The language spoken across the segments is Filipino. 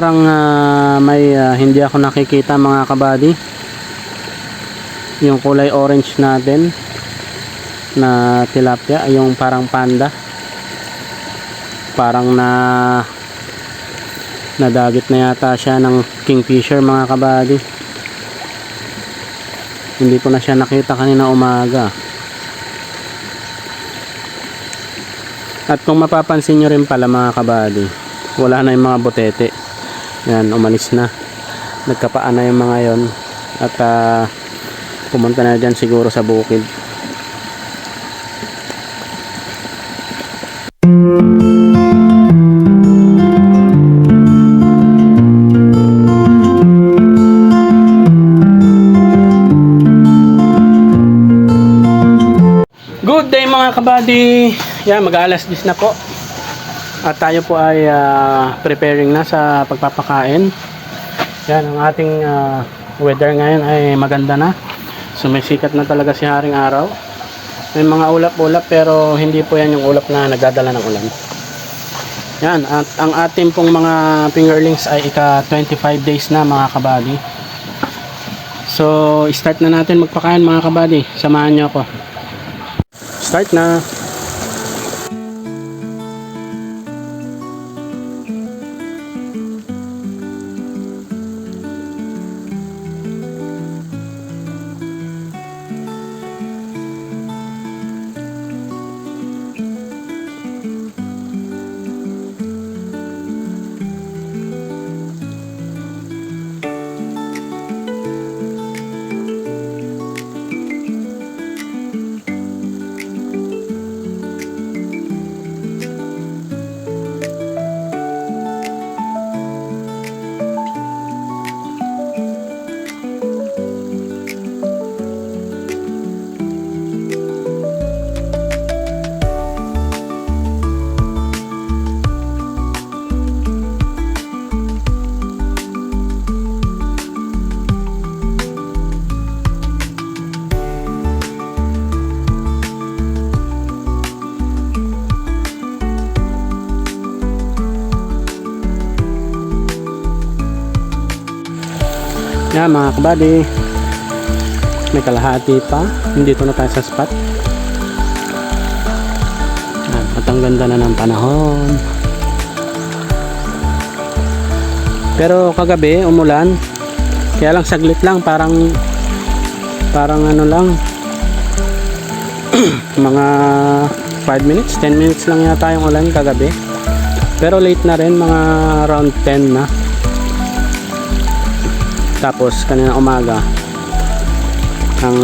Parang may hindi ako nakikita mga kabady. Yung kulay orange natin na tilapia, yung parang panda. Parang nadagit na yata siya ng kingfisher mga kabady. Hindi ko na siya nakita kanina umaga. At kung mapapansin nyo rin pala mga kabady, wala na yung mga botete. Yan, umalis na. Nagkapaan na yung mga yon. At pumunta na dyan siguro sa bukid. Good day mga kabady. Yan, mag-alas 10 na po. At tayo po ay preparing na sa pagpapakain. Yan, ang ating weather ngayon ay maganda na. Sumisikat na talaga si haring araw. May mga ulap-ulap pero hindi po yan yung ulap na nagdadala ng ulan. Yan, at ang ating pong mga fingerlings ay ika 25 days na mga kabady. So, start na natin magpakain mga kabady. Samahan nyo ako. Start na. Yan mga kabady, may kalahati pa, hindi na tayo sa spot. Yan, at ang ganda na ng panahon. Pero kagabi umulan, kaya lang saglit lang, parang ano lang mga 5 minutes, 10 minutes lang yata yung ulan kagabi. Pero late na rin, mga around 10 na. Tapos kanina umaga ang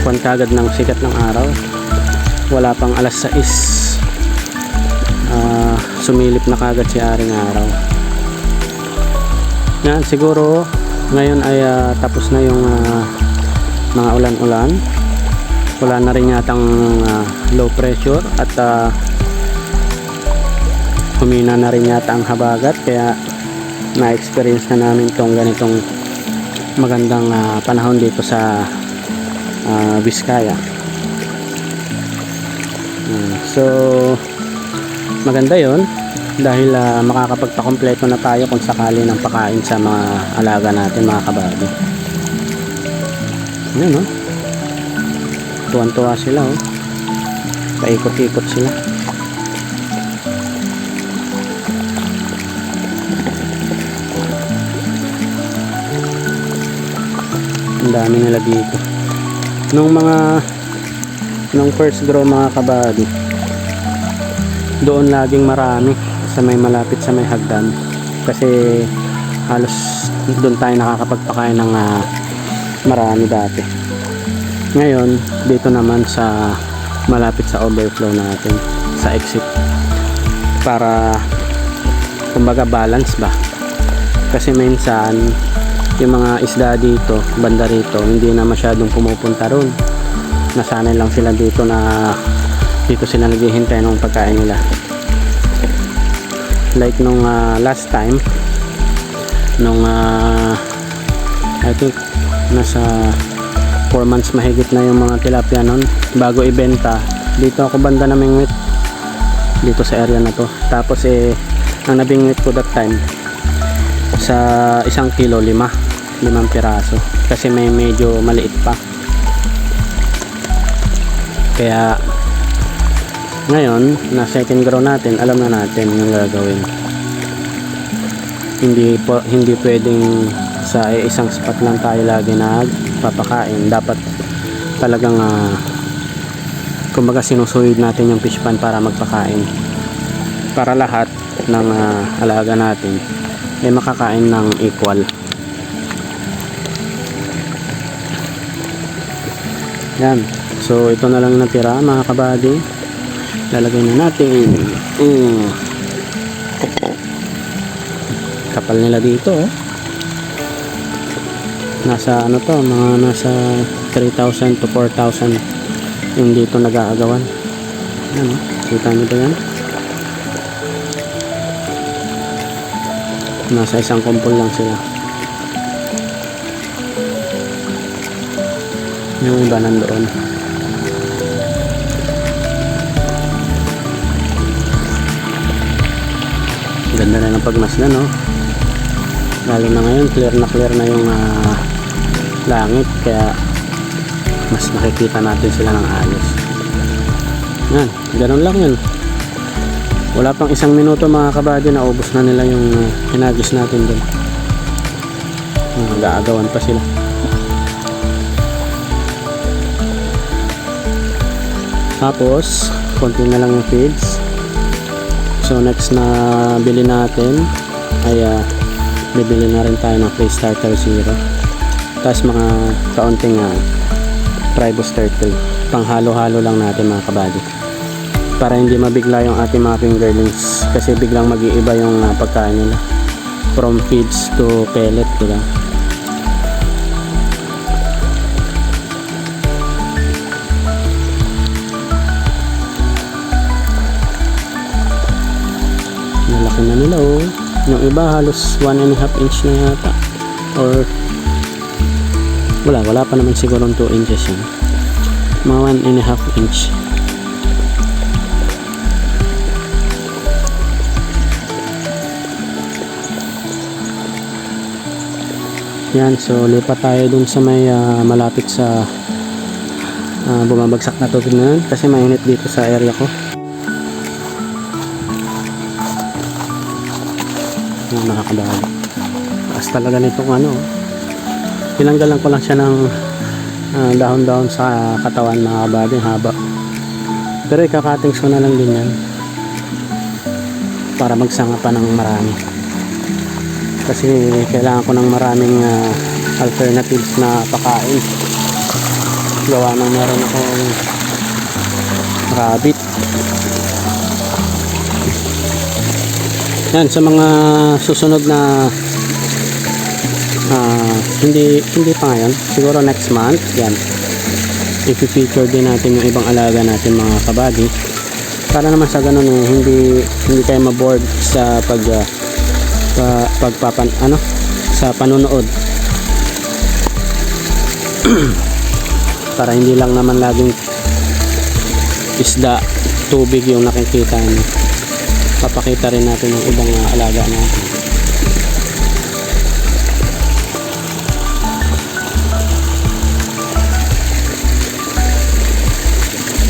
kuwan kagad ng sikat ng araw, wala pang alas 6 sumilip na kagad si aring araw. Yan, siguro ngayon ay tapos na yung mga ulan-ulan, wala na rin yatang low pressure at humina na rin yata ang habagat, kaya na-experience na namin tong ganitong magandang panahon dito sa Vizcaya. So maganda yon dahil makakapagpakompleto na tayo kung sakali ng pakain sa mga alaga natin mga kabady. Ayan, oh. Tuwan-tuwa sila, oh. Paikot-ikot sila. Ang dami nila dito. Nung first grow mga kabady, doon laging marami sa may malapit sa may hagdan, kasi halos doon tayo nakakapagpakain ng marami dati. Ngayon dito naman sa malapit sa overflow natin, sa exit, para kumbaga balance ba, kasi minsan yung mga isda dito, banda rito, hindi na masyadong pumupunta ron. Nasanay lang sila dito na dito sila naghihintay ng pagkain nila. Like nung last time, nung I think nasa 4 months mahigit na yung mga tilapia nun, bago ibenta, dito ako banda namingwit dito sa area na to. Tapos ang nabingwit ko that time Sa 1 kilo, 5 piraso, kasi may medyo maliit pa. Kaya ngayon na second grow natin, alam na natin yung gagawin. Hindi pwedeng sa isang spot lang tayo lagi nagpapakain. Dapat talagang kumbaga sinusuyod natin yung fish pan para magpakain, para lahat ng alaga natin ay makakain ng equal. Yan, so ito na lang natira mga kabady. Lalagay na natin. Kapal nila dito, oh. Nasa ano to, mga nasa 3,000 to 4,000 yung dito nag-aagawan. Yan, oh. Kita nyo ba yan? Nasa isang kumpol lang sila. Yung iba nandoon. Ganda na ng pagmasdan, no? Lalo na ngayon, clear na yung langit, kaya mas makikita natin sila ng ayos. Yan, ganun lang yun. Wala pang 1 minuto mga kabady, naubos na nila yung hinagis natin dun. Nag-aagawan pa sila. Tapos konti na lang yung feeds. So next na bili natin ay bibili na rin tayo ng Play Starter 0. Tapos mga kaunting Try Booster 3. Pang halo-halo lang natin mga kabady, para hindi mabigla yung ating mga fingerlings, kasi biglang mag-iiba yung pagkain nila from feeds to pellet, diba? Nalaki na nila, oh. Yung iba halos 1.5 inch na yata, or wala pa naman siguro 2 inches yan, mga 1.5 inch. Yan, so lipat tayo dun sa may malapit sa bumabagsak na tubig na yan, kasi mainit dito sa area ko. Nakakabali. Taas talaga nitong ano. Tinanggalan ko lang siya ng dahon-dahon sa katawan mga kabady, haba. Pero ikakatings ko na lang din yan para magsanga pa ng marami. Kasi kailangan ko ng maraming alternatives na pakain. Gawa ng meron akong rabbit. Yan, sa mga susunod na hindi pa ngayon, siguro next month, yan, i-feature din natin yung ibang alaga natin mga kabady, para naman sa ganun hindi tayo maboard sa sa panonood. Para hindi lang naman laging isda, tubig yung nakikita niyo. Papakita rin natin yung ibang alaga natin.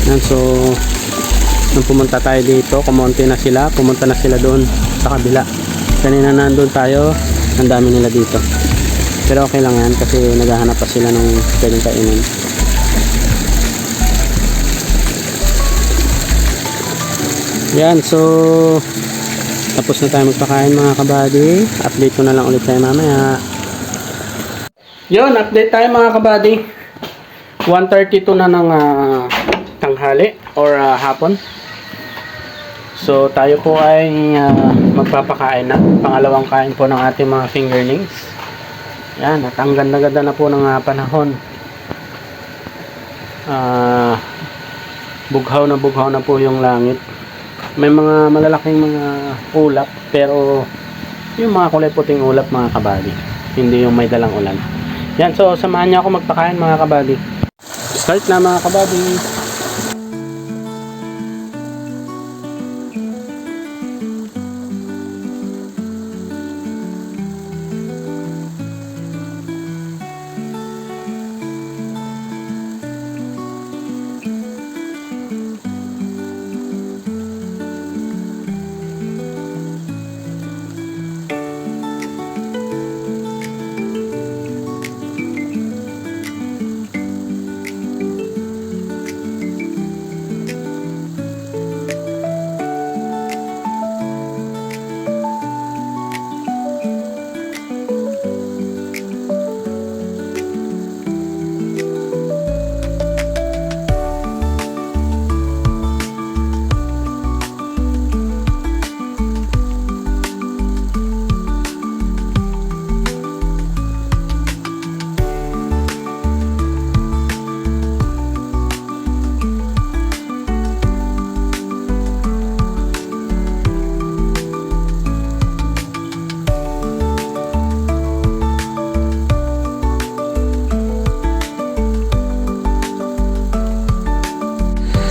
Yan, so nung pumunta tayo dito, pumunta na sila doon sa kabila. Kanina nandun tayo, ang dami nila dito. Pero okay lang yan, kasi naghahanap pa sila ng pwedeng kainin. Yan, so tapos na tayo magpakain mga kabady. Update ko na lang ulit tayo mamaya. Yun, update tayo mga kabady. 1:32 na ng tanghali or hapon. So tayo po ay magpapakain na. Pangalawang kain po ng ating mga fingerlings. Yan, at ang ganda-ganda na po ng panahon. Bughaw na po yung langit. May mga malalaking mga ulap, pero yung mga kulay puting ulap mga kabady, hindi yung may dalang ulan. Yan, so samahan niyo ako magpakain mga kabady. Start na mga kabady.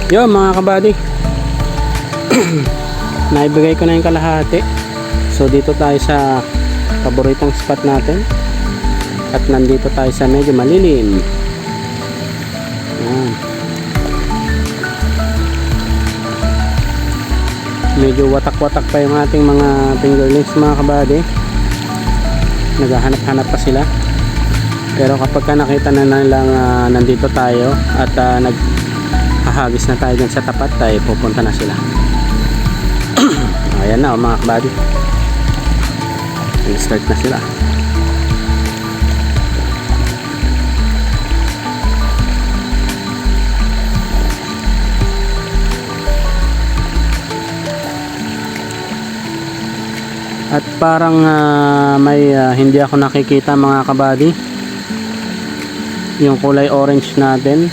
Yo mga kabady, naibigay ko na yung kalahati. So dito tayo sa paboritong spot natin. At nandito tayo sa medyo malilim. Ayan. Medyo watak-watak pa yung ating mga fingerlings mga kabady. Naghahanap-hanap pa sila. Pero kapag ka nakita na nilang nandito tayo at naghahagis na tayo dyan sa tapat, tayo pupunta na sila. Ayan na mga kabady, start na sila. At parang may hindi ako nakikita mga kabady, yung kulay orange natin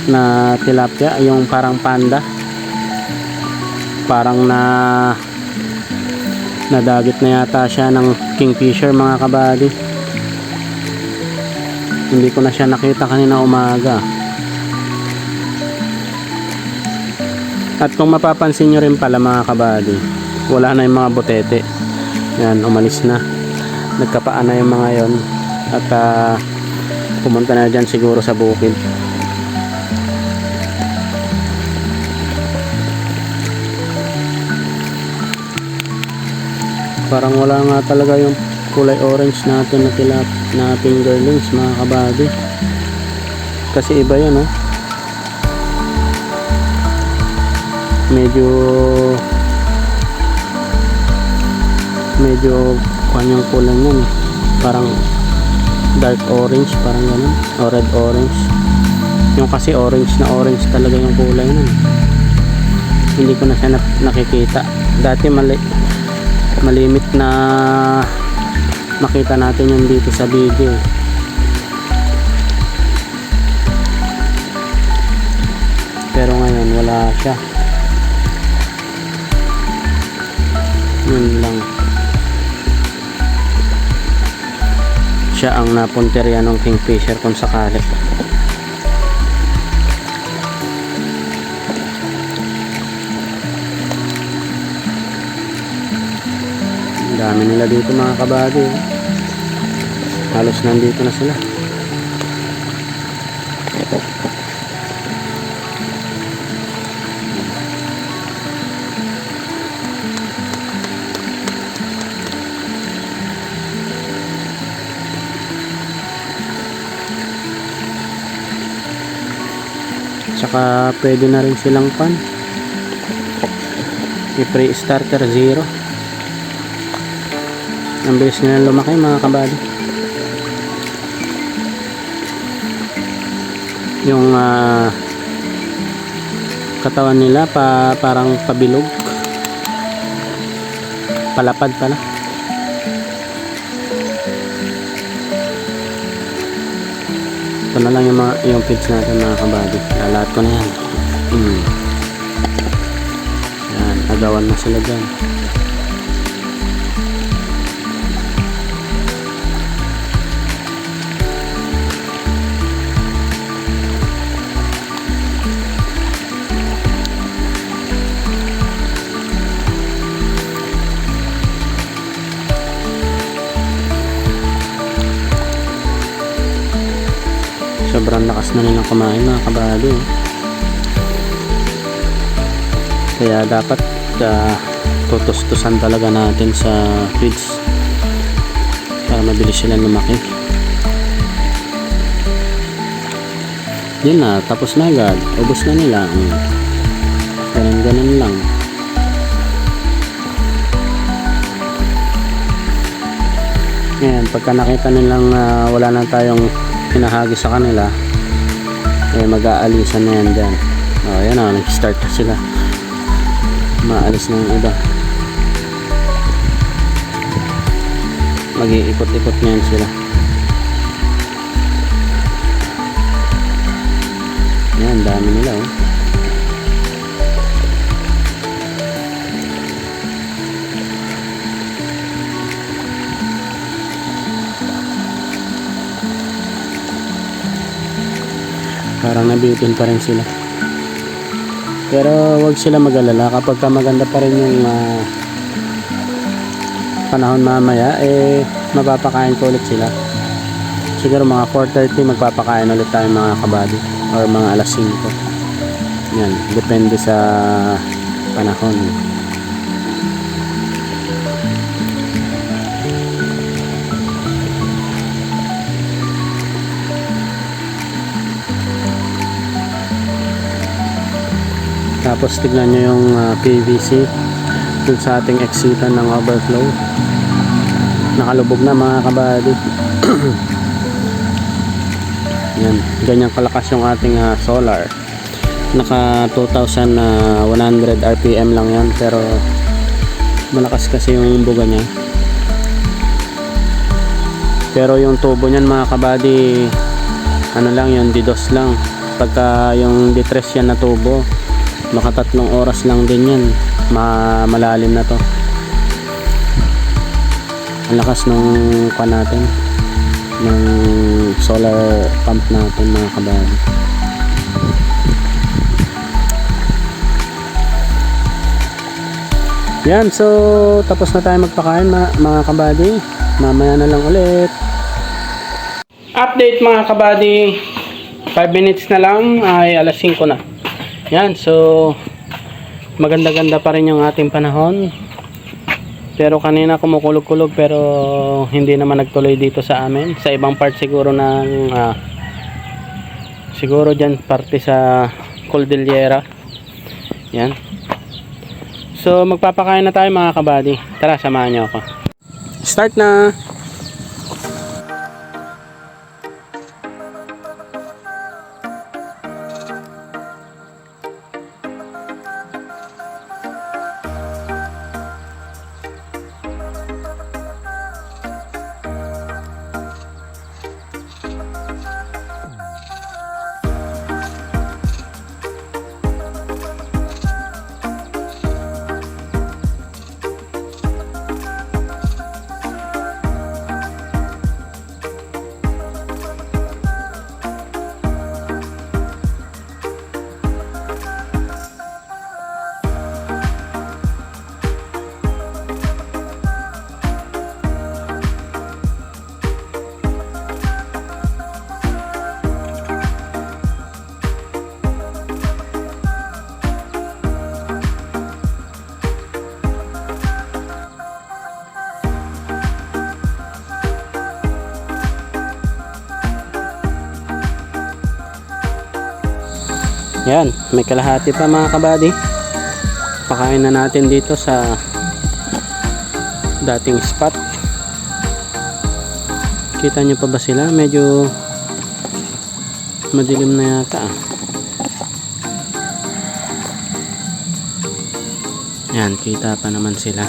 na tilapia, yung parang panda, parang nadagit na yata siya ng kingfisher mga kabady. Hindi ko na siya nakita kanina umaga. At kung mapapansin nyo rin pala mga kabady, wala na yung mga botete. Yan, umalis na, nagkapaan na yung mga yon. At pumunta na dyan siguro sa bukid. Parang wala nga talaga yung kulay orange natin na fingerlings mga kabady. Kasi iba yan, oh. Medyo kanyang kulay yan, parang dark orange, parang ganun, o red orange. Yung kasi orange na orange talaga yung kulay nun. Hindi ko na siya nakikita. Dati malimit na makita natin yung dito sa video. Pero ngayon wala siya. Yun lang. Siya ang napunteriya ng kingfisher kung sakali. Dami nila dito mga kabady. Halos nandito na sila. Tsaka pwede na rin silang pan i-pre-starter 0. Ang bilis nila lumaki mga kabady. Yung katawan nila parang pabilog, palapad pala. Ito na lang yung feeds natin mga kabady. Lahat ko na yan. Yan, agawan na sila dyan. Sobrang lakas na nilang kumain mga kabady. Kaya dapat tutos-tusan talaga natin sa feeds para mabilis sila lumaki. Yun na, tapos na agad, ubos na nila. Ganun lang. Ngayon pagka nakita nilang wala na tayong hinahagis sa kanila, mag-aalisan na yan dyan. Ayan na, nag-start na sila, maalis na yung iba, mag-iikot-ikot na yan sila. Yan, dami nila, oh. Parang nabitin pa rin sila. Pero wag sila mag-alala kapag ka maganda pa rin yung panahon mamaya, mapapakain ko ulit sila. Siguro mga 4:30 magpapakain ulit tayo mga kabady, or mga alas 5. Yan, depende sa panahon. Tapos tignan nyo yung PVC dun sa ating exitan ng overflow, nakalubog na mga kabady. Yan, ganyan kalakas yung ating solar. Naka 2,100 RPM lang yan, pero malakas kasi yung buga niya. Pero yung tubo niyan mga kabady, ano lang yun, DDoS lang. Pagka yung detress yan na tubo, maka 3 oras lang din yan, malalim na to. Ang lakas nung pan natin, ng solar pump natin mga kabady. Yan, so tapos na tayo magpakain mga kabady. Mamaya na lang ulit. Update mga kabady, 5 minutes na lang ay alas 5 na. Yan, so maganda-ganda pa rin yung ating panahon. Pero kanina kumukulog-kulog, pero hindi naman nagtuloy dito sa amin. Sa ibang part siguro ng siguro dyan parte sa Cordillera. Yan. So magpapakain na tayo mga kabady. Tara, samahan nyo ako. Start na. Yan, may kalahati pa mga kabady. Pakain na natin dito sa dating spot. Kita nyo pa ba sila? Medyo madilim na yata. Yan, kita pa naman sila.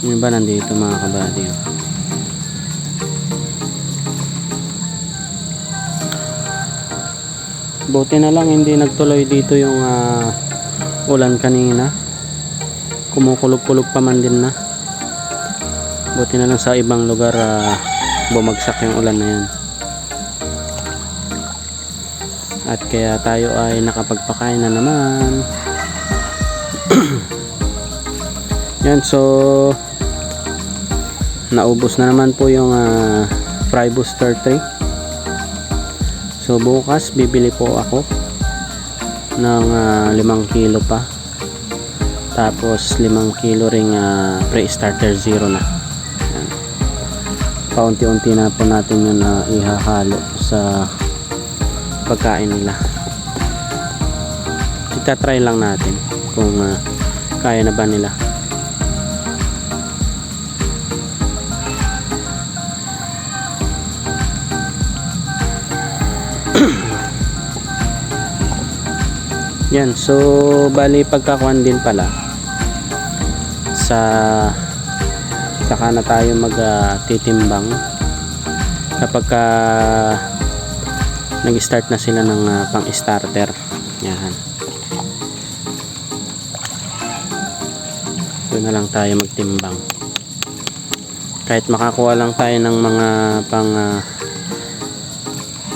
Yung ba nandito mga kabady? Buti na lang hindi nagtuloy dito yung ulan kanina. Kumukulog-kulog pa man din na. Buti na lang sa ibang lugar bumagsak yung ulan na yan. At kaya tayo ay nakapagpakain na naman. Yan, so naubos na naman po yung Fry Booster 3. So bukas bibili po ako ng 5 kilo pa. Tapos 5 kilo ring pre-starter zero na. Yan. Paunti-unti na po natin yun ihahalo sa pagkain nila. Itatry lang natin kung kaya na ba nila. Yan, so bali pagkakuan din pala saka na tayo magtitimbang kapag nag-start na sila ng pang-starter. Yan. Doon na lang tayo magtimbang. Kahit makakuha lang tayo ng mga pang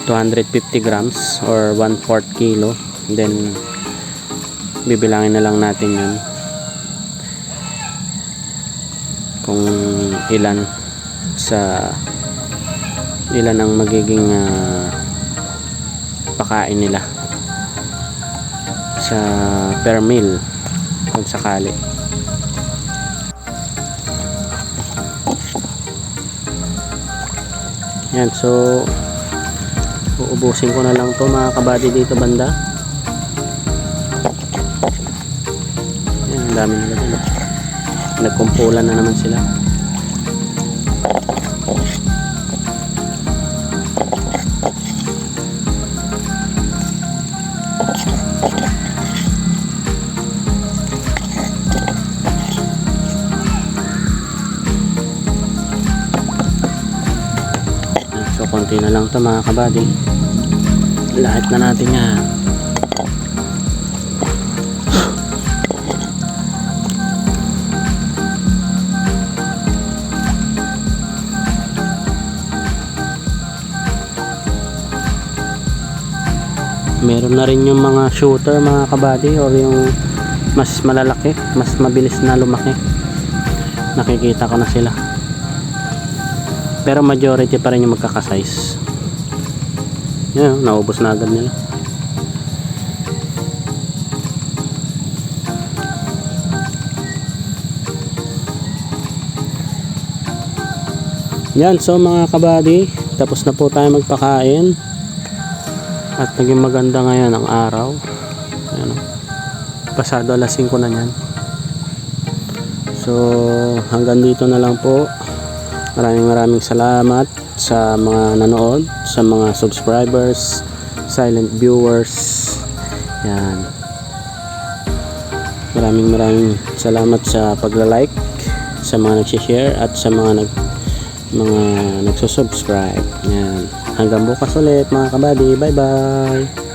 250 grams or 1/4 kilo. Then bibilangin na lang natin yun kung ilan ang magiging pakain nila sa per meal kung sakali. Yan, so uubusin ko na lang to mga kabady dito banda. Yan, ang dami nila dyan. Nagkumpulan na naman sila. So konti na lang to mga kabady. Lahat na natin yan. Meron na rin yung mga shooter mga kabady, or yung mas malalaki, mas mabilis na lumaki. Nakikita ko na sila. Pero majority pa rin yung magkakasize. Yan, naubos na agad nila. Yan, so mga kabady, tapos na po tayo magpakain. At naging maganda ngayon ang araw. Ayan, pasado alas 5 na yan. So hanggang dito na lang po. Maraming salamat sa mga nanood, sa mga subscribers, silent viewers. Yan. Maraming salamat sa pagla-like, sa mga nag-share at sa mga nagsusubscribe. Yan. Hanggang bukas ulit mga kabady. Bye bye.